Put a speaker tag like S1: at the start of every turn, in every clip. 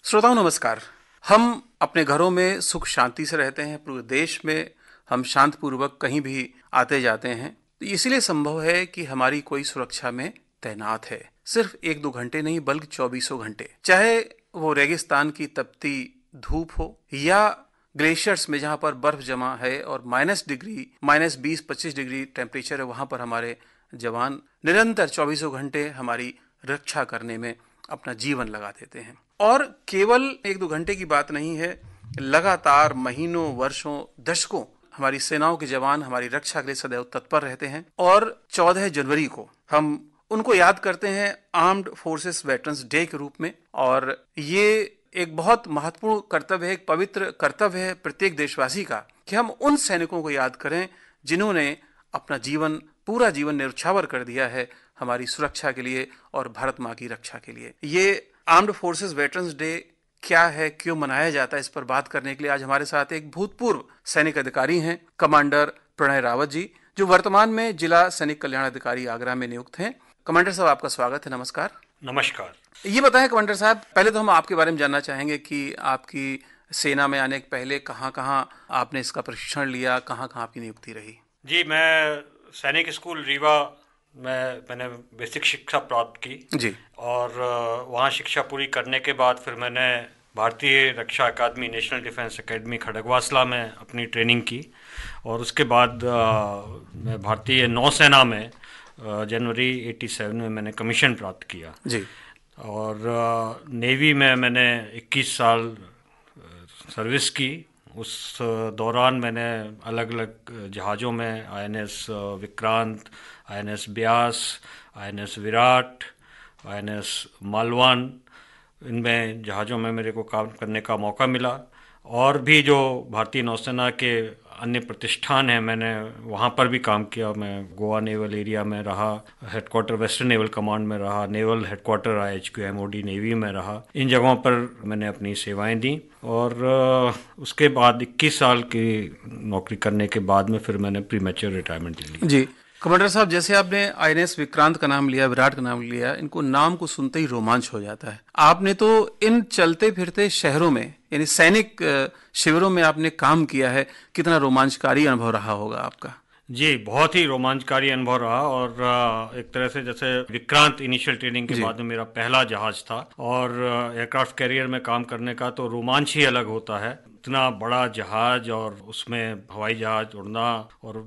S1: श्रोताओं नमस्कार। हम अपने घरों में सुख शांति से रहते हैं, पूरे देश में हम शांतिपूर्वक कहीं भी आते जाते हैं। तो इसलिए संभव है कि हमारी कोई सुरक्षा में तैनात है, सिर्फ 1-2 घंटे नहीं बल्कि 24 घंटे। चाहे वो रेगिस्तान की तपती धूप हो या ग्लेशियर्स में जहां पर बर्फ जमा है और -डिग्री, -20-25 डिग्री टेम्परेचर है, वहां पर हमारे जवान निरंतर 24 घंटे हमारी रक्षा करने में अपना जीवन लगा देते हैं। और केवल 1-2 घंटे की बात नहीं है, लगातार महीनों, वर्षों, दशकों हमारी सेनाओं के जवान हमारी रक्षा के लिए सदैव तत्पर रहते हैं। और 14 जनवरी को हम उनको याद करते हैं आर्म्ड फोर्सेस वेटरन्स डे के रूप में। और ये एक बहुत महत्वपूर्ण कर्तव्य है, एक पवित्र कर्तव्य है प्रत्येक देशवासी का कि हम उन सैनिकों को याद करें जिन्होंने अपना जीवन, पूरा जीवन न्यौछावर कर दिया है हमारी सुरक्षा के लिए और भारत माँ की रक्षा के लिए। ये आर्म्ड फोर्सेस वेटरन्स डे क्या है, क्यों मनाया जाता है, इस पर बात करने के लिए आज हमारे साथ एक भूतपूर्व सैनिक अधिकारी हैं, कमांडर प्रणय रावत जी, जो वर्तमान में जिला सैनिक कल्याण अधिकारी आगरा में नियुक्त हैं। कमांडर साहब, आपका स्वागत है। नमस्कार।
S2: नमस्कार।
S1: ये बताएं कमांडर साहब, पहले तो हम आपके बारे में जानना चाहेंगे कि आपकी सेना में आने के पहले कहाँ कहाँ आपने इसका प्रशिक्षण लिया, कहाँ कहाँ आपकी नियुक्ति रही?
S2: जी, मैं सैनिक स्कूल रीवा में मैंने बेसिक शिक्षा प्राप्त की
S1: जी।
S2: और वहाँ शिक्षा पूरी करने के बाद फिर मैंने भारतीय रक्षा अकादमी, नेशनल डिफेंस एकेडमी खड़गवासला में अपनी ट्रेनिंग की। और उसके बाद मैं भारतीय नौसेना में जनवरी 87 में मैंने कमीशन प्राप्त किया। जी। और नेवी में मैंने 21 साल सर्विस की। उस दौरान मैंने अलग अलग जहाज़ों में INS Vikrant, INS Beas, INS Virat, INS Malvan, इनमें जहाज़ों में मेरे को काम करने का मौका मिला। और भी जो भारतीय नौसेना के अन्य प्रतिष्ठान हैं, मैंने वहाँ पर भी काम किया। मैं गोवा नेवल एरिया में रहा, हेडक्वार्टर वेस्टर्न नेवल कमांड में रहा, naval headquarter IHQ MOD navy में रहा। इन जगहों पर मैंने अपनी सेवाएं दी। और उसके बाद 21 साल की नौकरी करने के बाद में फिर मैंने प्रीमैच्योर रिटायरमेंट ले ली।
S1: जी कमांडर साहब, जैसे आपने INS विक्रांत का नाम लिया, विराट का नाम लिया, इनको नाम को सुनते ही रोमांच हो जाता है। आपने तो इन चलते फिरते शहरों में, यानी सैनिक शिविरों में आपने काम किया है। कितना रोमांचकारी अनुभव रहा होगा आपका?
S2: जी, बहुत ही रोमांचकारी अनुभव रहा। और एक तरह से जैसे विक्रांत इनिशियल ट्रेनिंग के बाद में मेरा पहला जहाज था और एयरक्राफ्ट कैरियर में काम करने का तो रोमांच ही अलग होता है। इतना बड़ा जहाज और उसमें हवाई जहाज उड़ना, और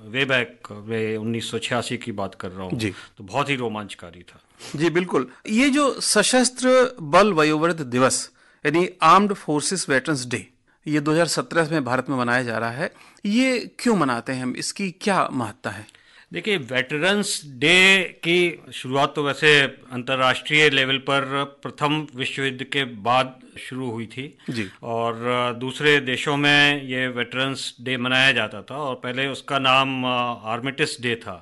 S2: वे बैक वे 1986 की बात कर रहा हूँ, तो बहुत ही रोमांचकारी था।
S1: जी बिल्कुल। ये जो सशस्त्र बल वयोवृद्ध दिवस यानी आर्म्ड फोर्सेस वेटरन्स डे, ये 2017 में भारत में मनाया जा रहा है, ये क्यों मनाते हैं हम, इसकी क्या महत्ता है?
S2: देखिए, वेटरन्स डे की शुरुआत तो वैसे अंतर्राष्ट्रीय लेवल पर प्रथम विश्व युद्ध के बाद शुरू हुई थी। जी। और दूसरे देशों में ये वेटरन्स डे मनाया जाता था। और पहले उसका नाम आर्मिटिस डे था,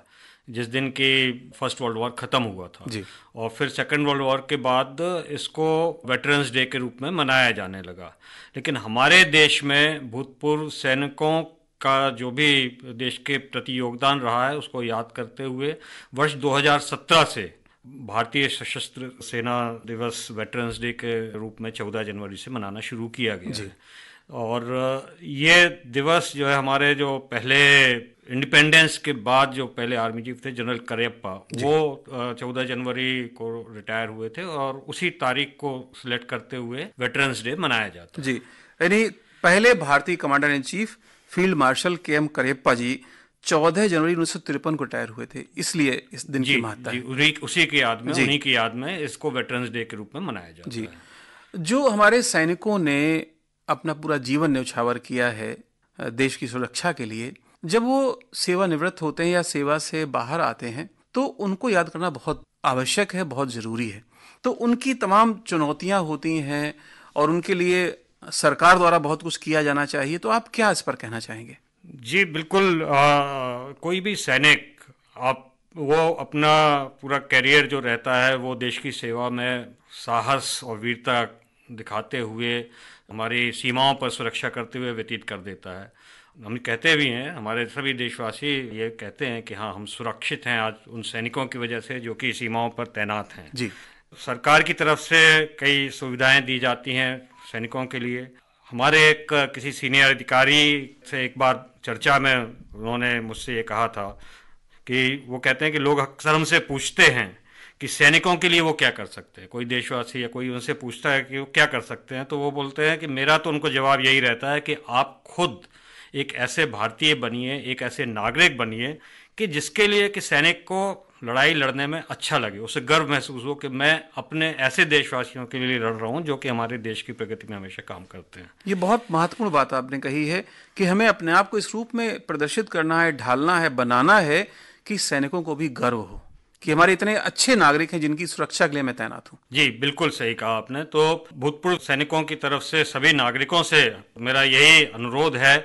S2: जिस दिन की फर्स्ट वर्ल्ड वॉर ख़त्म हुआ था। जी। और फिर सेकेंड वर्ल्ड वॉर के बाद इसको वेटरन्स डे के रूप में मनाया जाने लगा। लेकिन हमारे देश में भूतपूर्व सैनिकों का जो भी देश के प्रति योगदान रहा है, उसको याद करते हुए वर्ष 2017 से भारतीय सशस्त्र सेना दिवस वेटरन्स डे के रूप में 14 जनवरी से मनाना शुरू किया गया है। और ये दिवस जो है, हमारे जो पहले इंडिपेंडेंस के बाद जो पहले आर्मी चीफ थे जनरल करियप्पा, वो 14 जनवरी को रिटायर हुए थे और उसी तारीख को सिलेक्ट करते हुए वेटरन्स डे मनाया जाता है। जी,
S1: यानी पहले भारतीय commander in chief field marshal KM Cariappa ji 14 जनवरी 1953 को रिटायर हुए थे, इसलिए इस दिन की महत्ता है।
S2: उसी की याद में, उन्हीं की याद में इसको वेटरन्स डे के रूप में मनाया जाता है।
S1: जो हमारे सैनिकों ने अपना पूरा जीवन न्यौछावर किया है देश की सुरक्षा के लिए, जब वो सेवानिवृत्त होते हैं या सेवा से बाहर आते हैं, तो उनको याद करना बहुत आवश्यक है, बहुत जरूरी है। तो उनकी तमाम चुनौतियां होती हैं और उनके लिए सरकार द्वारा बहुत कुछ किया जाना चाहिए। तो आप क्या इस पर कहना चाहेंगे?
S2: जी बिल्कुल। कोई भी सैनिक, आप वो अपना पूरा करियर जो रहता है वो देश की सेवा में साहस और वीरता दिखाते हुए हमारी सीमाओं पर सुरक्षा करते हुए व्यतीत कर देता है। हम कहते भी हैं, हमारे सभी देशवासी ये कहते हैं कि हाँ, हम सुरक्षित हैं आज उन सैनिकों की वजह से जो कि सीमाओं पर तैनात हैं। जी। सरकार की तरफ से कई सुविधाएं दी जाती हैं सैनिकों के लिए। हमारे एक किसी सीनियर अधिकारी से एक बार चर्चा में उन्होंने मुझसे ये कहा था कि वो कहते हैं कि लोग अक्सर हमसे पूछते हैं कि सैनिकों के लिए वो क्या कर सकते हैं। कोई देशवासी या कोई उनसे पूछता है कि वो क्या कर सकते हैं, तो वो बोलते हैं कि मेरा तो उनको जवाब यही रहता है कि आप खुद एक ऐसे भारतीय बनिए, एक ऐसे नागरिक बनिए कि जिसके लिए कि सैनिक को लड़ाई लड़ने में अच्छा लगे, उसे गर्व महसूस हो कि मैं अपने ऐसे देशवासियों के लिए लड़ रहा हूं जो कि हमारे देश की प्रगति में हमेशा काम करते हैं।
S1: ये बहुत महत्वपूर्ण बात आपने कही है कि हमें अपने आप को इस रूप में प्रदर्शित करना है, ढालना है, बनाना है कि सैनिकों को भी गर्व हो कि हमारे इतने अच्छे नागरिक हैं जिनकी सुरक्षा के लिए मैं तैनात हूँ।
S2: जी बिल्कुल सही कहा आपने। तो भूतपूर्व सैनिकों की तरफ से सभी नागरिकों से मेरा यही अनुरोध है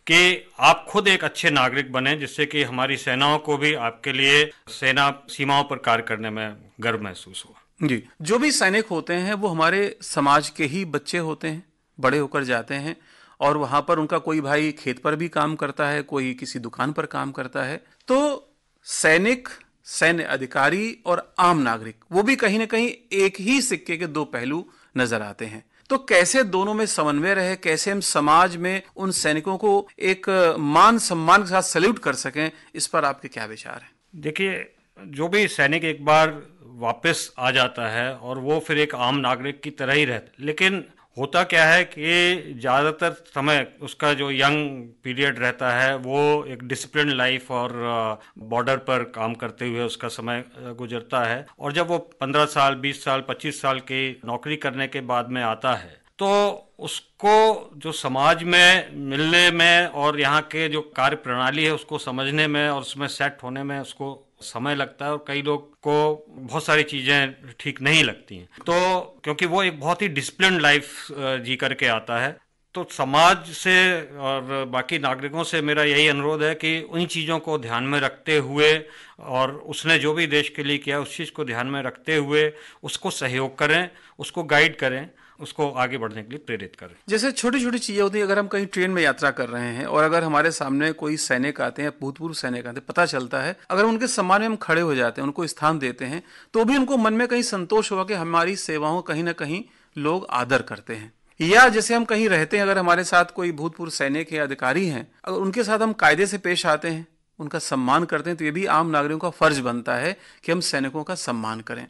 S2: कि आप खुद एक अच्छे नागरिक बने, जिससे कि हमारी सेनाओं को भी आपके लिए सेना सीमाओं पर कार्य करने में गर्व महसूस हो।
S1: जी, जो भी सैनिक होते हैं वो हमारे समाज के ही बच्चे होते हैं, बड़े होकर जाते हैं और वहां पर उनका कोई भाई खेत पर भी काम करता है, कोई किसी दुकान पर काम करता है। तो सैनिक, सैन्य अधिकारी और आम नागरिक, वो भी कहीं ना कहीं एक ही सिक्के के दो पहलू नजर आते हैं। तो कैसे दोनों में समन्वय रहे, कैसे हम समाज में उन सैनिकों को एक मान सम्मान के साथ सैल्यूट कर सकें, इस पर आपके क्या विचार हैं?
S2: देखिए, जो भी सैनिक एक बार वापस आ जाता है और वो फिर एक आम नागरिक की तरह ही रहता है, लेकिन होता क्या है कि ज़्यादातर समय उसका जो यंग पीरियड रहता है वो एक डिसिप्लिन लाइफ और बॉर्डर पर काम करते हुए उसका समय गुजरता है। और जब वो 15 साल, 20 साल, 25 साल की नौकरी करने के बाद में आता है तो उसको जो समाज में मिलने में और यहाँ के जो कार्य प्रणाली है उसको समझने में और उसमें सेट होने में उसको समय लगता है। और कई लोग को बहुत सारी चीज़ें ठीक नहीं लगती हैं, तो क्योंकि वो एक बहुत ही डिसिप्लिन लाइफ जी करके आता है। तो समाज से और बाकी नागरिकों से मेरा यही अनुरोध है कि उन चीज़ों को ध्यान में रखते हुए और उसने जो भी देश के लिए किया उस चीज़ को ध्यान में रखते हुए उसको सहयोग करें, उसको गाइड करें, उसको आगे बढ़ने के लिए प्रेरित करें।
S1: जैसे छोटी छोटी चीजें होती है, अगर हम कहीं ट्रेन में यात्रा कर रहे हैं और अगर हमारे सामने कोई सैनिक आते हैं, भूतपूर्व सैनिक आते हैं, पता चलता है अगर उनके सम्मान में हम खड़े हो जाते हैं, उनको स्थान देते हैं, तो भी उनको मन में कहीं संतोष होगा कि हमारी सेवाओं कहीं ना कहीं लोग आदर करते हैं। या जैसे हम कहीं रहते हैं, अगर हमारे साथ कोई भूतपूर्व सैनिक या अधिकारी हैं, अगर उनके साथ हम कायदे से पेश आते हैं, उनका सम्मान करते हैं, तो ये भी आम नागरिकों का फर्ज बनता है कि हम सैनिकों का सम्मान करें।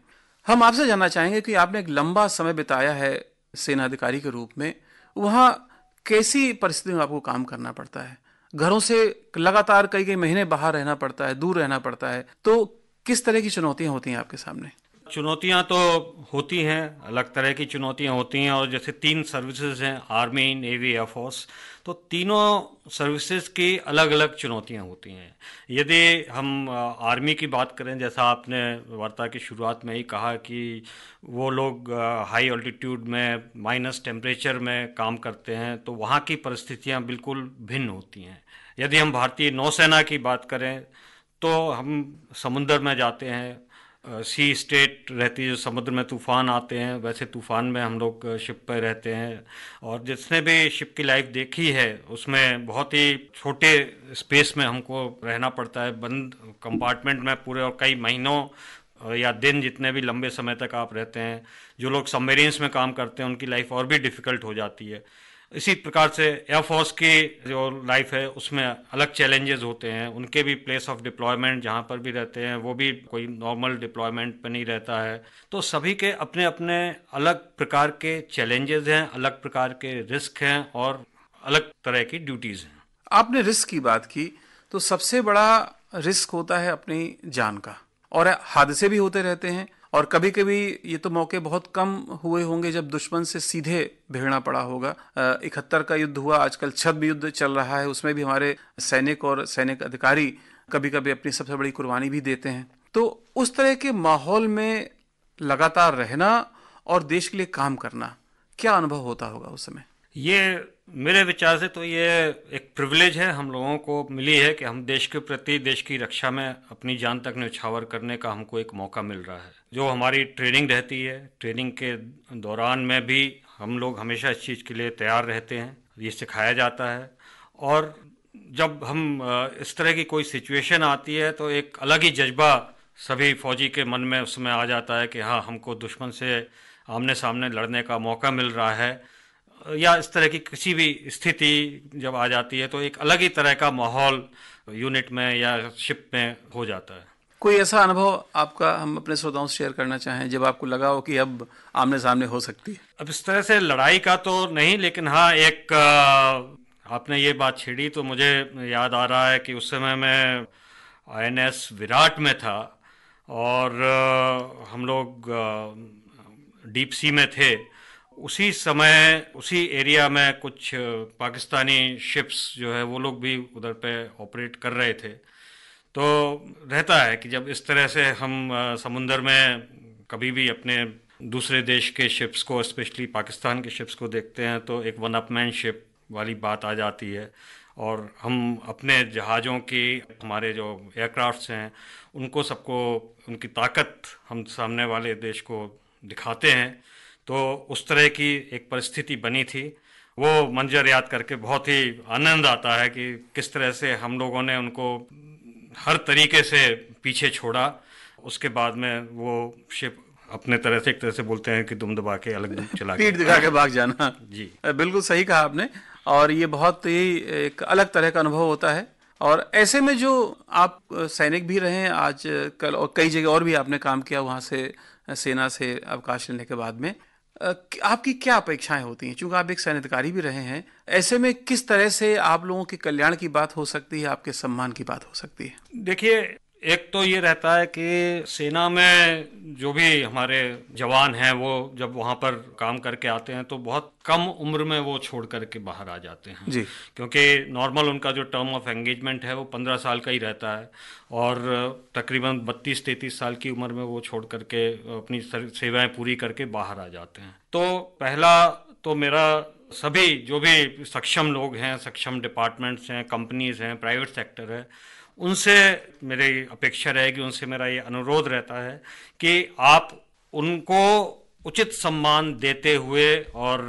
S1: हम आपसे जानना चाहेंगे कि आपने एक लंबा समय बिताया है सेना अधिकारी के रूप में, वहां कैसी परिस्थिति में आपको काम करना पड़ता है? घरों से लगातार कई कई महीने बाहर रहना पड़ता है, दूर रहना पड़ता है, तो किस तरह की चुनौतियां होती हैं आपके सामने?
S2: चुनौतियां तो होती हैं, अलग तरह की चुनौतियां होती हैं। और जैसे 3 सर्विसेज हैं, आर्मी, नेवी, एयरफोर्स, तो तीनों सर्विसेज की अलग अलग चुनौतियां होती हैं। यदि हम आर्मी की बात करें, जैसा आपने वार्ता की शुरुआत में ही कहा कि वो लोग हाई ऑल्टीट्यूड में माइनस टेम्परेचर में काम करते हैं, तो वहाँ की परिस्थितियाँ बिल्कुल भिन्न होती हैं। यदि हम भारतीय नौसेना की बात करें तो हम समुद्र में जाते हैं, सी स्टेट रहती है, जो समुद्र में तूफ़ान आते हैं, वैसे तूफ़ान में हम लोग शिप पर रहते हैं। और जिसने भी शिप की लाइफ देखी है उसमें बहुत ही छोटे स्पेस में हमको रहना पड़ता है, बंद कंपार्टमेंट में पूरे, और कई महीनों या दिन जितने भी लंबे समय तक आप रहते हैं। जो लोग सबमरीन्स में काम करते हैं उनकी लाइफ और भी डिफ़िकल्ट हो जाती है। इसी प्रकार से एयरफोर्स की जो लाइफ है उसमें अलग चैलेंजेस होते हैं। उनके भी प्लेस ऑफ डिप्लॉयमेंट जहाँ पर भी रहते हैं वो भी कोई नॉर्मल डिप्लॉयमेंट पर नहीं रहता है। तो सभी के अपने अपने अलग प्रकार के चैलेंजेस हैं, अलग प्रकार के रिस्क हैं और अलग तरह की ड्यूटीज़ हैं।
S1: आपने रिस्क की बात की, तो सबसे बड़ा रिस्क होता है अपनी जान का, और हादसे भी होते रहते हैं। और कभी कभी ये तो मौके बहुत कम हुए होंगे जब दुश्मन से सीधे भिड़ना पड़ा होगा। 71 का युद्ध हुआ, आजकल छद्म युद्ध चल रहा है, उसमें भी हमारे सैनिक और सैनिक अधिकारी कभी कभी अपनी सबसे बड़ी कुर्बानी भी देते हैं। तो उस तरह के माहौल में लगातार रहना और देश के लिए काम करना, क्या अनुभव होता होगा उस समय?
S2: ये मेरे विचार से तो ये एक प्रिविलेज है हम लोगों को मिली है कि हम देश के प्रति, देश की रक्षा में अपनी जान तक न्यौछावर करने का हमको एक मौका मिल रहा है। जो हमारी ट्रेनिंग रहती है, ट्रेनिंग के दौरान में भी हम लोग हमेशा इस चीज़ के लिए तैयार रहते हैं, ये सिखाया जाता है। और जब हम इस तरह की कोई सिचुएशन आती है तो एक अलग ही जज्बा सभी फौजी के मन में उसमें आ जाता है कि हाँ, हमको दुश्मन से आमने सामने लड़ने का मौका मिल रहा है, या इस तरह की किसी भी स्थिति जब आ जाती है तो एक अलग ही तरह का माहौल यूनिट में या शिप में हो जाता है।
S1: कोई ऐसा अनुभव आपका हम अपने श्रोताओं से शेयर करना चाहें जब आपको लगा हो कि अब आमने सामने हो सकती है?
S2: अब इस तरह से लड़ाई का तो नहीं, लेकिन हाँ, एक आपने ये बात छेड़ी तो मुझे याद आ रहा है कि उस समय मैं INS विराट में था और हम लोग डीप सी में थे। उसी समय उसी एरिया में कुछ पाकिस्तानी शिप्स जो है वो लोग भी उधर पे ऑपरेट कर रहे थे। तो रहता है कि जब इस तरह से हम समुंदर में कभी भी अपने दूसरे देश के शिप्स को, स्पेशली पाकिस्तान के शिप्स को देखते हैं तो एक वन अपमैनशिप वाली बात आ जाती है, और हम अपने जहाज़ों की, हमारे जो एयरक्राफ्ट्स हैं उनको सबको, उनकी ताकत हम सामने वाले देश को दिखाते हैं। तो उस तरह की एक परिस्थिति बनी थी। वो मंजर याद करके बहुत ही आनंद आता है कि किस तरह से हम लोगों ने उनको हर तरीके से पीछे छोड़ा। उसके बाद में वो शिप अपने तरह से, एक तरह से बोलते हैं कि दुम दबा के अलग चला गया,
S1: पीठ दिखा के भाग जाना।
S2: जी
S1: बिल्कुल सही कहा आपने, और ये बहुत ही एक अलग तरह का अनुभव होता है। और ऐसे में जो आप सैनिक भी रहे हैं आज कल, और कई जगह और भी आपने काम किया वहाँ से, सेना से अवकाश लेने के बाद में, आपकी क्या अपेक्षाएं होती हैं? चूंकि आप एक सैन्य अधिकारी भी रहे हैं, ऐसे में किस तरह से आप लोगों के कल्याण की बात हो सकती है, आपके सम्मान की बात हो सकती है?
S2: देखिए, एक तो ये रहता है कि सेना में जो भी हमारे जवान हैं वो जब वहाँ पर काम करके आते हैं तो बहुत कम उम्र में वो छोड़ करके बाहर आ जाते हैं
S1: जी।
S2: क्योंकि नॉर्मल उनका जो टर्म ऑफ एंगेजमेंट है वो 15 साल का ही रहता है, और तकरीबन 32-33 साल की उम्र में वो छोड़ करके अपनी सेवाएं पूरी करके बाहर आ जाते हैं। तो पहला तो मेरा सभी जो भी सक्षम लोग हैं, सक्षम डिपार्टमेंट्स हैं, कंपनीज हैं, प्राइवेट सेक्टर है, उनसे मेरी अपेक्षा रहेगी, उनसे मेरा ये अनुरोध रहता है कि आप उनको उचित सम्मान देते हुए और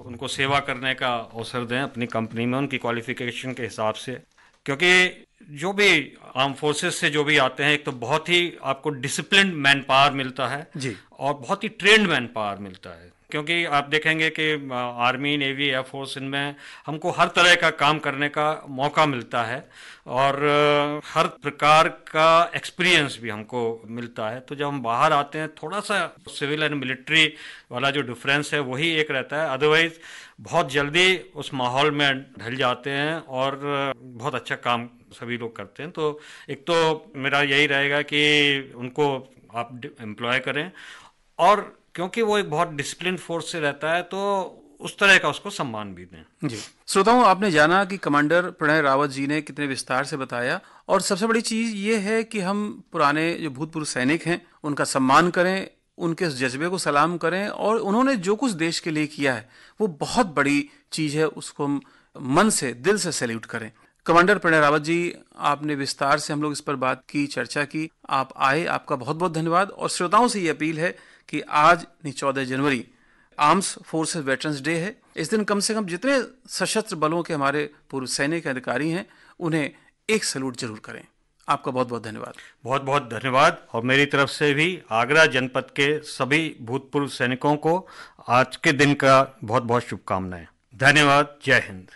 S2: उनको सेवा करने का अवसर दें अपनी कंपनी में उनकी क्वालिफिकेशन के हिसाब से। क्योंकि जो भी आर्म फोर्सेस से जो भी आते हैं, एक तो बहुत ही आपको डिसिप्लिन्ड मैन पावर मिलता है
S1: जी।
S2: और बहुत ही ट्रेंड मैन पावर मिलता है। क्योंकि आप देखेंगे कि आर्मी, नेवी, एयरफोर्स, इनमें हमको हर तरह का काम करने का मौका मिलता है और हर प्रकार का एक्सपीरियंस भी हमको मिलता है। तो जब हम बाहर आते हैं, थोड़ा सा सिविल एंड मिलिट्री वाला जो डिफरेंस है वही एक रहता है, अदरवाइज बहुत जल्दी उस माहौल में ढल जाते हैं और बहुत अच्छा काम सभी लोग करते हैं। तो एक तो मेरा यही रहेगा कि उनको आप एम्प्लॉय करें, और क्योंकि वो एक बहुत डिसिप्लिन फोर्स से रहता है तो उस तरह का उसको सम्मान भी दें।
S1: जी। श्रोताओं, आपने जाना कि कमांडर प्रणय रावत जी ने कितने विस्तार से बताया, और सबसे बड़ी चीज ये है कि हम पुराने जो भूतपूर्व सैनिक हैं उनका सम्मान करें, उनके उस जज्बे को सलाम करें, और उन्होंने जो कुछ देश के लिए किया है वो बहुत बड़ी चीज है, उसको हम मन से, दिल से सैल्यूट करें। कमांडर प्रणय रावत जी, आपने विस्तार से हम लोग इस पर बात की, चर्चा की, आप आए, आपका बहुत बहुत धन्यवाद। और श्रोताओं से ये अपील है कि आज 14 जनवरी आर्म्स फोर्सेस वेटरन्स डे है। इस दिन कम से कम जितने सशस्त्र बलों के हमारे पूर्व सैनिक अधिकारी हैं उन्हें एक सैल्यूट जरूर करें। आपका बहुत बहुत धन्यवाद।
S2: बहुत बहुत धन्यवाद, और मेरी तरफ से भी आगरा जनपद के सभी भूतपूर्व सैनिकों को आज के दिन का बहुत बहुत शुभकामनाएं। धन्यवाद। जय हिंद।